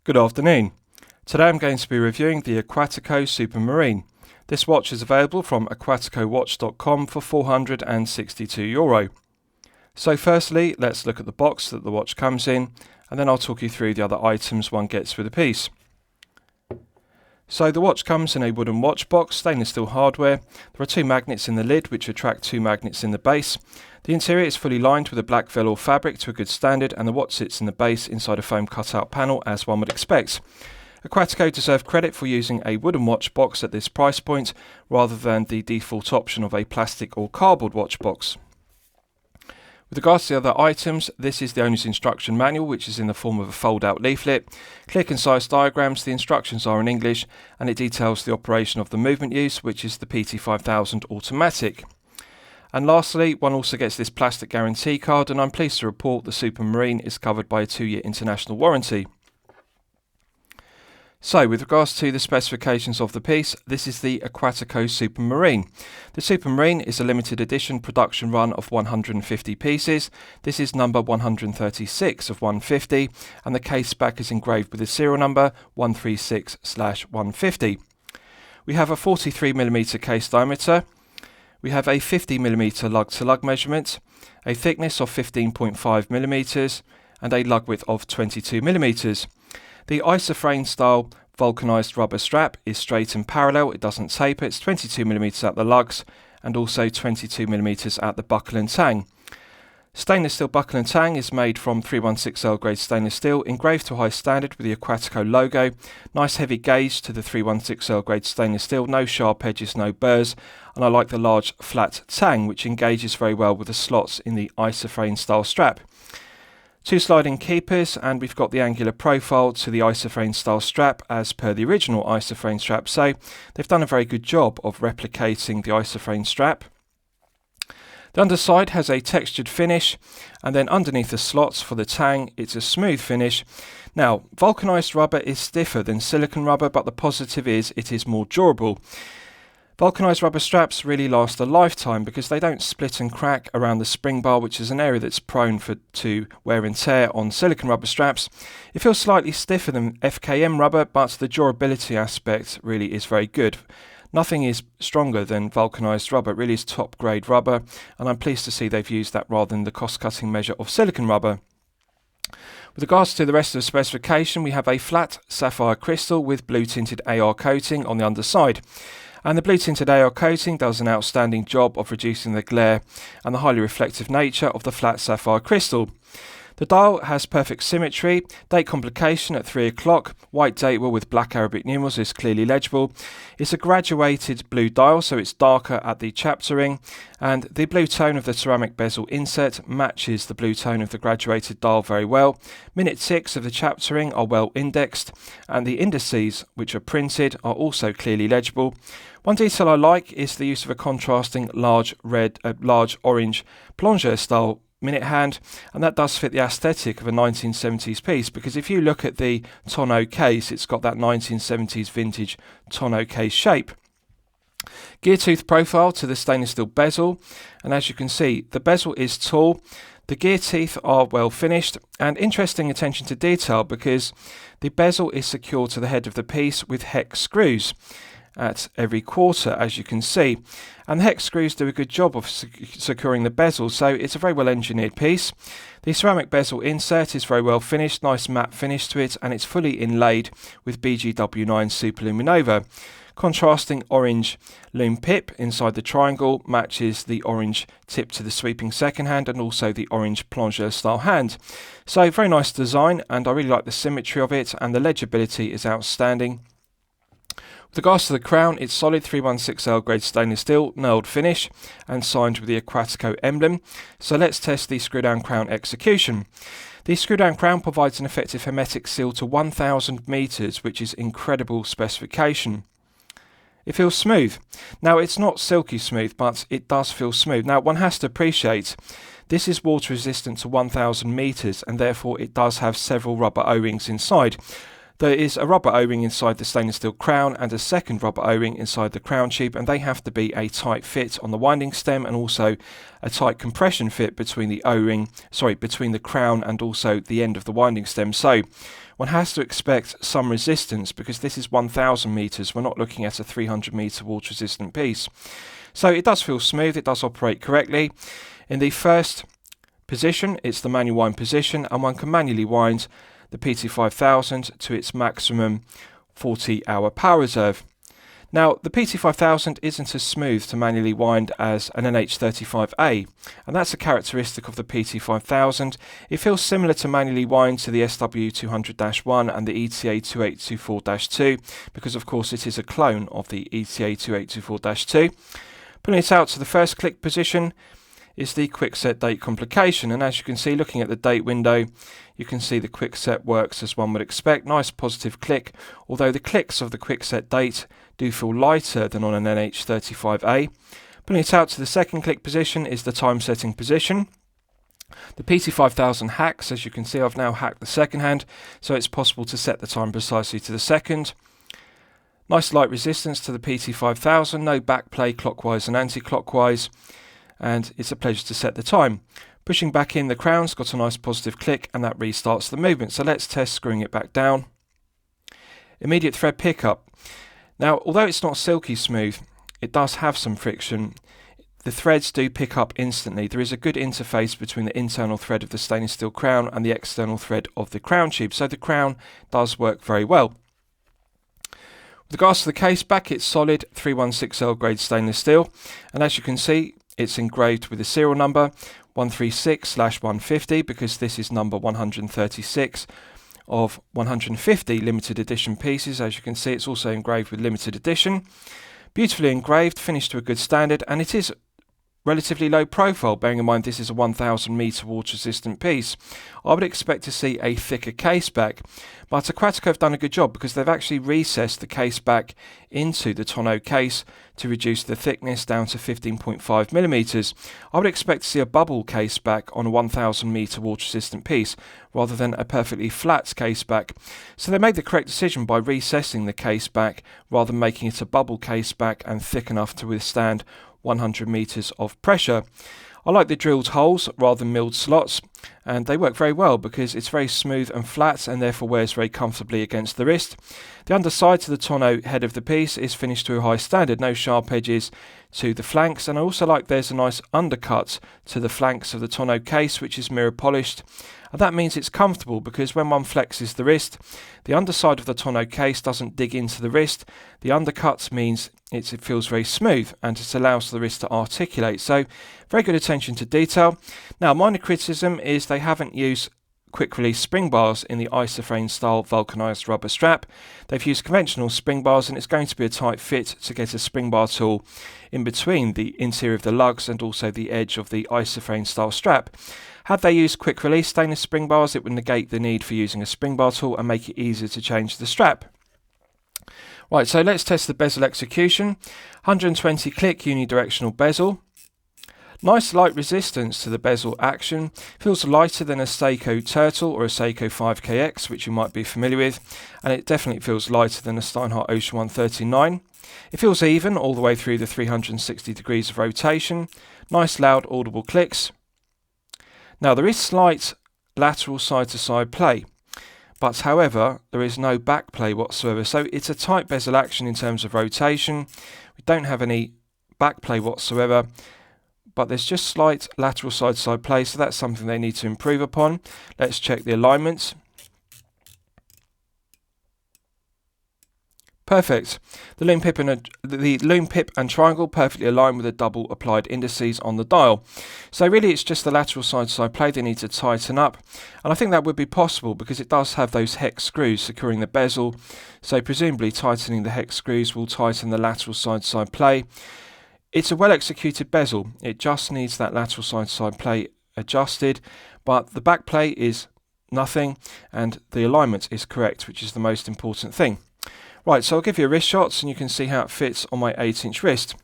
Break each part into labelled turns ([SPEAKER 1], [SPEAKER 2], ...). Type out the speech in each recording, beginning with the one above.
[SPEAKER 1] Good afternoon. Today I'm going to be reviewing the Aquatico Supermarine. This watch is available from aquaticowatch.com for €462. So firstly, let's look at the box that the watch comes in, and then I'll talk you through the other items one gets with the piece. So the watch comes in a wooden watch box, stainless steel hardware. There are two magnets in the lid which attract two magnets in the base. The interior is fully lined with a black velour fabric to a good standard, and the watch sits in the base inside a foam cutout panel as one would expect. Aquatico deserve credit for using a wooden watch box at this price point rather than the default option of a plastic or cardboard watch box. With regards to the other items, this is the owner's instruction manual, which is in the form of a fold-out leaflet. Clear, concise diagrams, the instructions are in English, and it details the operation of the movement use, which is the PT5000 automatic. And lastly, one also gets this plastic guarantee card, and I'm pleased to report the Supermarine is covered by a 2-year international warranty. So, with regards to the specifications of the piece, this is the Aquatico Supermarine. The Supermarine is a limited edition production run of 150 pieces. This is number 136 of 150, and the case back is engraved with the serial number 136/150. We have a 43mm case diameter. We have a 50mm lug-to-lug measurement, a thickness of 15.5mm, and a lug width of 22mm. The isofrane style vulcanized rubber strap is straight and parallel, it doesn't taper, it's 22mm at the lugs and also 22mm at the buckle and tang. Stainless steel buckle and tang is made from 316L grade stainless steel, engraved to a high standard with the Aquatico logo. Nice heavy gauge to the 316L grade stainless steel, no sharp edges, no burrs, and I like the large flat tang which engages very well with the slots in the isofrane style strap. Two sliding keepers, and we've got the angular profile to the isofrane style strap as per the original isofrane strap, so they've done a very good job of replicating the isofrane strap. The underside has a textured finish, and then underneath the slots for the tang it's a smooth finish. Now, vulcanized rubber is stiffer than silicone rubber, but the positive is it is more durable. Vulcanized rubber straps really last a lifetime because they don't split and crack around the spring bar, which is an area that's prone to wear and tear on silicone rubber straps. It feels slightly stiffer than FKM rubber, but the durability aspect really is very good. Nothing is stronger than vulcanized rubber, it really is top grade rubber, and I'm pleased to see they've used that rather than the cost-cutting measure of silicone rubber. With regards to the rest of the specification, we have a flat sapphire crystal with blue tinted AR coating on the underside. And the blue tinted AR coating does an outstanding job of reducing the glare and the highly reflective nature of the flat sapphire crystal. The dial has perfect symmetry, date complication at 3 o'clock, white date wheel with black Arabic numerals is clearly legible. It's a graduated blue dial, so it's darker at the chapter ring, and the blue tone of the ceramic bezel inset matches the blue tone of the graduated dial very well. Minute ticks of the chapter ring are well indexed, and the indices, which are printed, are also clearly legible. One detail I like is the use of a contrasting large orange plongeur style minute hand, and that does fit the aesthetic of a 1970s piece, because if you look at the tonneau case, it's got that 1970s vintage tonneau case shape. Gear tooth profile to the stainless steel bezel, and as you can see, the bezel is tall, the gear teeth are well finished, and interesting attention to detail because the bezel is secured to the head of the piece with hex screws at every quarter, as you can see, and the hex screws do a good job of securing the bezel, so it's a very well engineered piece. The ceramic bezel insert is very well finished, nice matte finish to it, and it's fully inlaid with BGW9 Superluminova. Contrasting orange Lume pip inside the triangle matches the orange tip to the sweeping second hand and also the orange plongeur style hand. So very nice design, and I really like the symmetry of it, and the legibility is outstanding. With regards to the crown, it's solid 316L grade stainless steel, nailed finish, and signed with the Aquatico emblem. So let's test the screw down crown execution. The screw down crown provides an effective hermetic seal to 1000 meters, which is incredible specification. It feels smooth. Now, it's not silky smooth, but it does feel smooth. Now, one has to appreciate this is water resistant to 1000 meters, and therefore it does have several rubber O-rings inside. There is a rubber O-ring inside the stainless steel crown and a second rubber O-ring inside the crown tube, and they have to be a tight fit on the winding stem and also a tight compression fit between the between the crown and also the end of the winding stem. So one has to expect some resistance because this is 1000 meters. We're not looking at a 300 meter water resistant piece. So it does feel smooth, it does operate correctly. In the first position, it's the manual wind position, and one can manually wind the PT5000 to its maximum 40-hour power reserve. Now, the PT5000 isn't as smooth to manually wind as an NH35A, and that's a characteristic of the PT5000. It feels similar to manually wind to the SW200-1 and the ETA2824-2, because of course it is a clone of the ETA2824-2. Pulling it out to the first click position is the quick set date complication, and as you can see, looking at the date window, you can see the quick set works as one would expect. Nice positive click, although the clicks of the quick set date do feel lighter than on an NH35A. Pulling it out to the second click position is the time setting position. The PT5000 hacks, as you can see, I've now hacked the second hand, so it's possible to set the time precisely to the second. Nice light resistance to the PT5000, no backplay clockwise and anti-clockwise, and it's a pleasure to set the time. Pushing back in the crown's got a nice positive click, and that restarts the movement. So let's test screwing it back down. Immediate thread pickup. Now, although it's not silky smooth, it does have some friction. The threads do pick up instantly. There is a good interface between the internal thread of the stainless steel crown and the external thread of the crown tube, so the crown does work very well. With regards to the case back, it's solid 316L grade stainless steel, and as you can see, it's engraved with a serial number 136/150, because this is number 136 of 150 limited edition pieces. As you can see, it's also engraved with limited edition. Beautifully engraved, finished to a good standard, and it is relatively low profile, bearing in mind this is a 1000 meter water resistant piece. I would expect to see a thicker case back, but Aquatico have done a good job because they've actually recessed the case back into the tonneau case to reduce the thickness down to 15.5 millimeters. I would expect to see a bubble case back on a 1000 meter water resistant piece rather than a perfectly flat case back. So they made the correct decision by recessing the case back rather than making it a bubble case back and thick enough to withstand 100 meters of pressure. I like the drilled holes rather than milled slots, and they work very well because it's very smooth and flat and therefore wears very comfortably against the wrist. The underside to the tonneau head of the piece is finished to a high standard, no sharp edges to the flanks, and I also like there's a nice undercut to the flanks of the tonneau case, which is mirror polished, and that means it's comfortable because when one flexes the wrist, the underside of the tonneau case doesn't dig into the wrist. The undercut means it feels very smooth and it allows the wrist to articulate. So very good attention to detail. Now, minor criticism is they haven't used quick release spring bars in the isofrane style vulcanized rubber strap. They've used conventional spring bars, and it's going to be a tight fit to get a spring bar tool in between the interior of the lugs and also the edge of the isofrane style strap. Had they used quick release stainless spring bars, it would negate the need for using a spring bar tool and make it easier to change the strap. Right, so let's test the bezel execution. 120 click unidirectional bezel. Nice light resistance to the bezel action. Feels lighter than a Seiko Turtle or a Seiko 5KX, which you might be familiar with, and it definitely feels lighter than a Steinhardt Ocean 139. It feels even all the way through the 360 degrees of rotation. Nice loud audible clicks. Now, there is slight lateral side-to-side play, but however, there is no back play whatsoever. So it's a tight bezel action in terms of rotation. We don't have any back play whatsoever, but there's just slight lateral side-to-side play, so that's something they need to improve upon. Let's check the alignment. Perfect. The lume pip and triangle perfectly align with the double applied indices on the dial. So really it's just the lateral side-to-side play they need to tighten up, and I think that would be possible because it does have those hex screws securing the bezel, so presumably tightening the hex screws will tighten the lateral side-to-side play. It's a well executed bezel, it just needs that lateral side-to-side play adjusted, but the back play is nothing and the alignment is correct, which is the most important thing. Right, so I'll give you a wrist shots and you can see how it fits on my 8-inch wrist.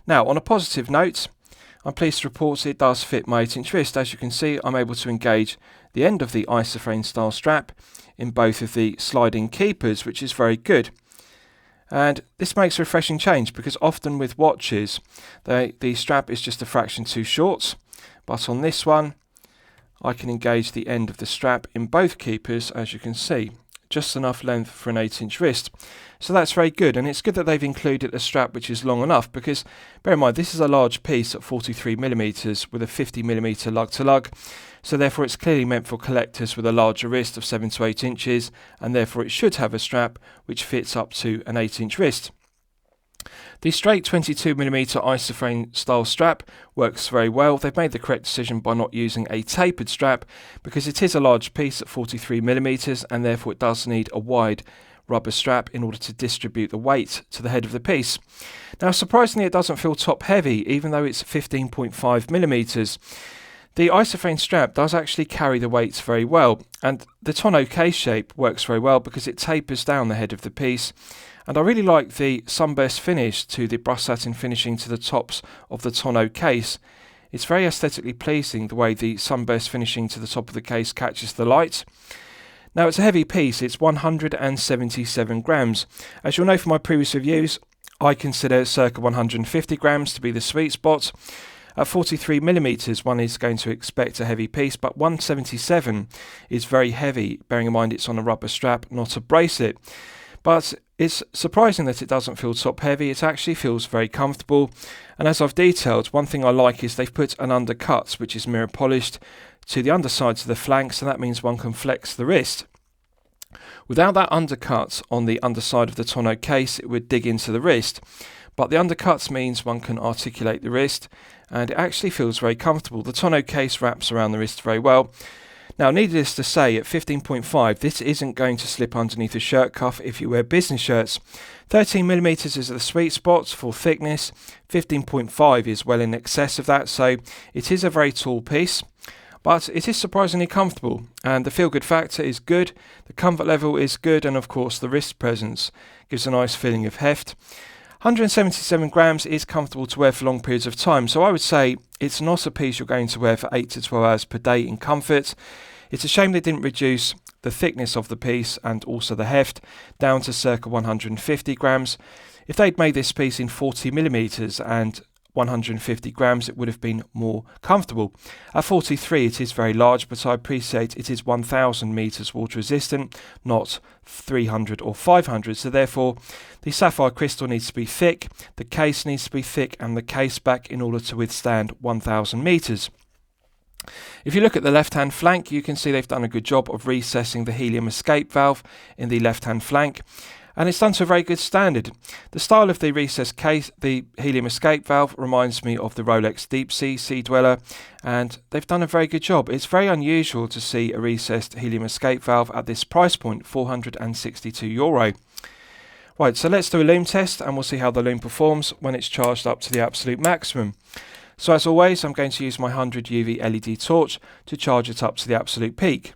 [SPEAKER 1] Now, on a positive note, I'm pleased to report it does fit my 8-inch wrist. As you can see, I'm able to engage the end of the isofrane style strap in both of the sliding keepers, which is very good. And this makes a refreshing change because often with watches, the strap is just a fraction too short. But on this one, I can engage the end of the strap in both keepers, as you can see. Just enough length for an 8-inch wrist. So that's very good, and it's good that they've included a strap which is long enough because, bear in mind, this is a large piece at 43mm with a 50mm lug to lug, so therefore it's clearly meant for collectors with a larger wrist of 7 to 8 inches, and therefore it should have a strap which fits up to an 8-inch wrist. The straight 22mm isofrane style strap works very well. They've made the correct decision by not using a tapered strap because it is a large piece at 43mm and therefore it does need a wide rubber strap in order to distribute the weight to the head of the piece. Now surprisingly it doesn't feel top heavy even though it's 15.5mm. The isofrane strap does actually carry the weights very well, and the tonneau case shape works very well because it tapers down the head of the piece. And I really like the sunburst finish to the brushed satin finishing to the tops of the tonneau case. It's very aesthetically pleasing the way the sunburst finishing to the top of the case catches the light. Now it's a heavy piece, it's 177 grams. As you'll know from my previous reviews, I consider circa 150 grams to be the sweet spot. At 43mm, one is going to expect a heavy piece, but 177 is very heavy, bearing in mind it's on a rubber strap, not a bracelet. But it's surprising that it doesn't feel top heavy. It actually feels very comfortable. And as I've detailed, one thing I like is they've put an undercut, which is mirror polished, to the undersides of the flanks, and that means one can flex the wrist. Without that undercut on the underside of the tonneau case, it would dig into the wrist. But the undercut means one can articulate the wrist, and it actually feels very comfortable. The tonneau case wraps around the wrist very well. Now, needless to say, at 15.5, this isn't going to slip underneath a shirt cuff if you wear business shirts. 13mm is the sweet spot for thickness. 15.5 is well in excess of that, so it is a very tall piece. But it is surprisingly comfortable, and the feel-good factor is good, the comfort level is good, and of course the wrist presence gives a nice feeling of heft. 177 grams is comfortable to wear for long periods of time, so I would say it's not a piece you're going to wear for 8 to 12 hours per day in comfort. It's a shame they didn't reduce the thickness of the piece and also the heft down to circa 150 grams. If they'd made this piece in 40mm and 150 grams, it would have been more comfortable. At 43 it is very large, but I appreciate it is 1000 meters water resistant, not 300 or 500, so therefore the sapphire crystal needs to be thick, the case needs to be thick, and the case back in order to withstand 1000 meters. If you look at the left hand flank, you can see they've done a good job of recessing the helium escape valve in the left hand flank, and it's done to a very good standard. The style of the recessed case, the helium escape valve, reminds me of the Rolex Deep Sea Dweller, and they've done a very good job. It's very unusual to see a recessed helium escape valve at this price point, €462. Right, so let's do a lume test and we'll see how the lume performs when it's charged up to the absolute maximum. So as always, I'm going to use my 100 UV LED torch to charge it up to the absolute peak.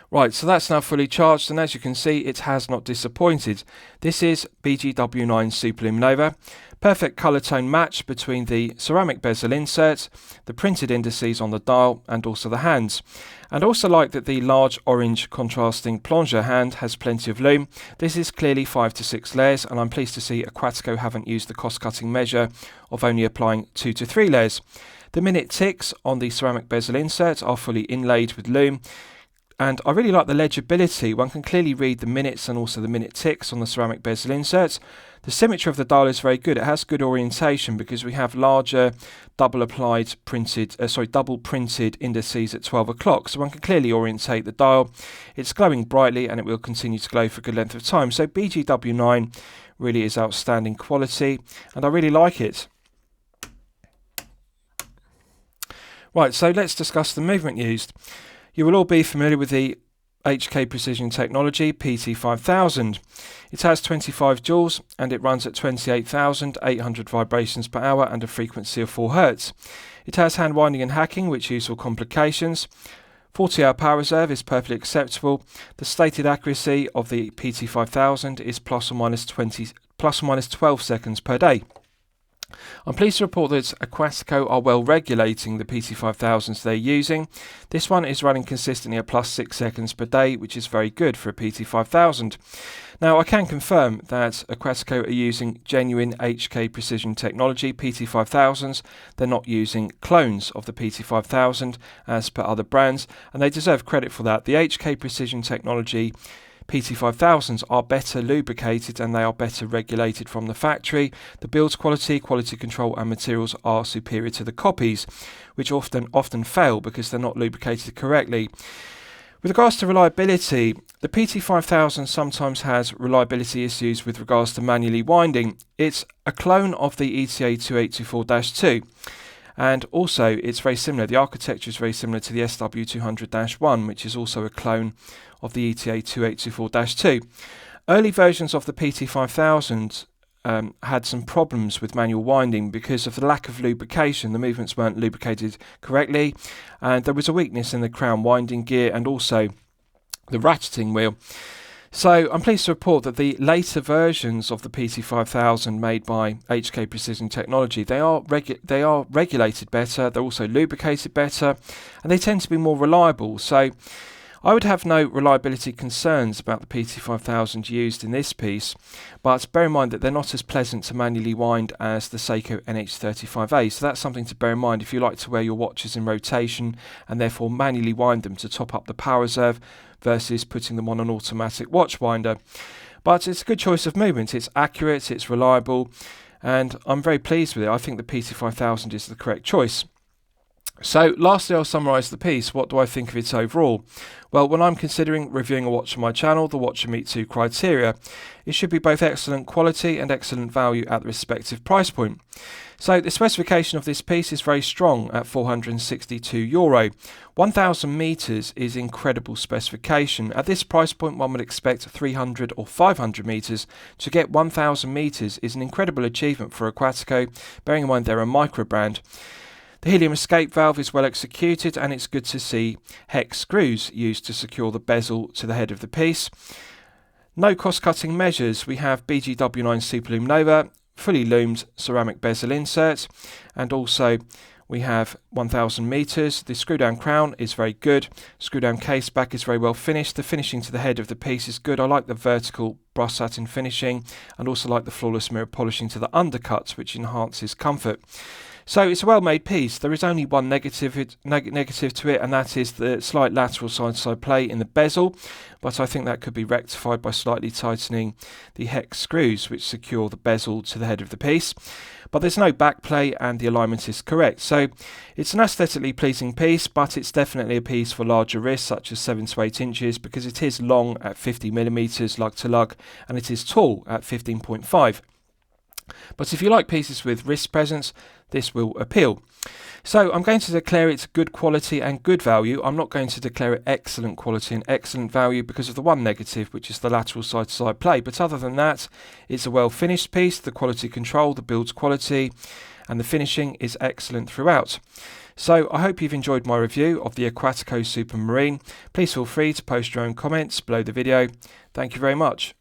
[SPEAKER 1] Right, so that's now fully charged, and as you can see, it has not disappointed. This is BGW9 Superluminova. Perfect colour tone match between the ceramic bezel insert, the printed indices on the dial, and also the hands. And also like that the large orange contrasting plunger hand has plenty of lume. This is clearly 5 to 6 layers, and I'm pleased to see Aquatico haven't used the cost-cutting measure of only applying 2 to 3 layers. The minute ticks on the ceramic bezel insert are fully inlaid with lume. And I really like the legibility. One can clearly read the minutes and also the minute ticks on the ceramic bezel inserts. The symmetry of the dial is very good. It has good orientation because we have larger double printed indices at 12 o'clock. So one can clearly orientate the dial. It's glowing brightly and it will continue to glow for a good length of time. So BGW9 really is outstanding quality and I really like it. Right, so let's discuss the movement used. You will all be familiar with the HK Precision Technology PT5000. It has 25 joules and it runs at 28,800 vibrations per hour and a frequency of 4 Hz. It has hand winding and hacking, which use for complications. 40-hour power reserve is perfectly acceptable. The stated accuracy of the PT5000 is plus or minus 12 seconds per day. I'm pleased to report that Aquatico are well regulating the PT5000s they're using. This one is running consistently at plus 6 seconds per day, which is very good for a PT5000. Now, I can confirm that Aquatico are using genuine HK precision technology PT5000s. They're not using clones of the PT5000 as per other brands, and they deserve credit for that. The HK precision technology PT5000s are better lubricated and they are better regulated from the factory. The build quality, quality control and materials are superior to the copies, which often fail because they're not lubricated correctly. With regards to reliability, the PT5000 sometimes has reliability issues with regards to manually winding. It's a clone of the ETA 2824-2. And also, it's very similar. The architecture is very similar to the SW200-1, which is also a clone of the ETA 2824-2. Early versions of the PT5000 had some problems with manual winding because of the lack of lubrication. The movements weren't lubricated correctly, and there was a weakness in the crown winding gear and also the ratcheting wheel. So I'm pleased to report that the later versions of the PT5000 made by HK Precision Technology, they are regulated better, they're also lubricated better, and they tend to be more reliable. So I would have no reliability concerns about the PT5000 used in this piece, but bear in mind that they're not as pleasant to manually wind as the Seiko NH35A, so that's something to bear in mind if you like to wear your watches in rotation and therefore manually wind them to top up the power reserve versus putting them on an automatic watch winder. But it's a good choice of movement, it's accurate, it's reliable, and I'm very pleased with it. I think the PT5000 is the correct choice. So lastly, I'll summarise the piece. What do I think of it overall? Well, when I'm considering reviewing a watch on my channel, the watch should meet two criteria. It should be both excellent quality and excellent value at the respective price point. So the specification of this piece is very strong at €462. 1,000 metres is incredible specification. At this price point, one would expect 300 or 500 metres. To get 1,000 metres is an incredible achievement for Aquatico, bearing in mind they're a micro brand. The helium escape valve is well executed, and it's good to see hex screws used to secure the bezel to the head of the piece. No cost-cutting measures. We have BGW9 Superlume Nova, fully loomed ceramic bezel insert, and also we have 1,000 metres. The screw-down crown is very good. Screw-down case back is very well finished. The finishing to the head of the piece is good. I like the vertical brass satin finishing, and also like the flawless mirror polishing to the undercut, which enhances comfort. So it's a well-made piece. There is only one negative to it, and that is the slight lateral side-to-side play in the bezel, but I think that could be rectified by slightly tightening the hex screws which secure the bezel to the head of the piece. But there's no back play and the alignment is correct. So it's an aesthetically pleasing piece, but it's definitely a piece for larger wrists, such as 7 to 8 inches, because it is long at 50mm lug to lug, and it is tall at 15.5. But if you like pieces with wrist presence, this will appeal. So I'm going to declare it good quality and good value. I'm not going to declare it excellent quality and excellent value because of the one negative, which is the lateral side-to-side play. But other than that, it's a well-finished piece. The quality control, the build's quality, and the finishing is excellent throughout. So I hope you've enjoyed my review of the Aquatico Supermarine. Please feel free to post your own comments below the video. Thank you very much.